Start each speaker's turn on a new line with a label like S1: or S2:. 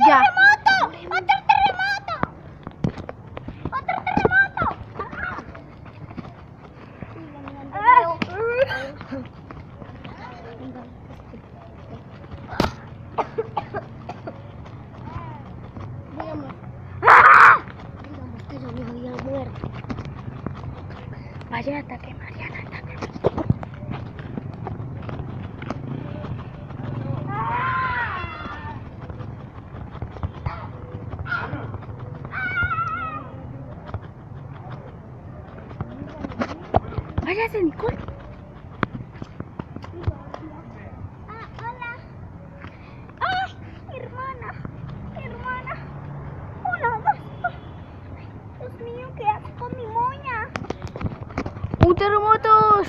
S1: Ya.
S2: ¡Terremoto! ¡Otro terremoto! ¡Otro terremoto! Digamos que yo me había muerto.
S1: Vaya, ataque, Mariana, ataque. Váyase, Nicole.
S2: Hola. ¡Ah! Hermana. Hermana. Hola, Dios mío, qué asco mi moña.
S1: ¡Un terremoto!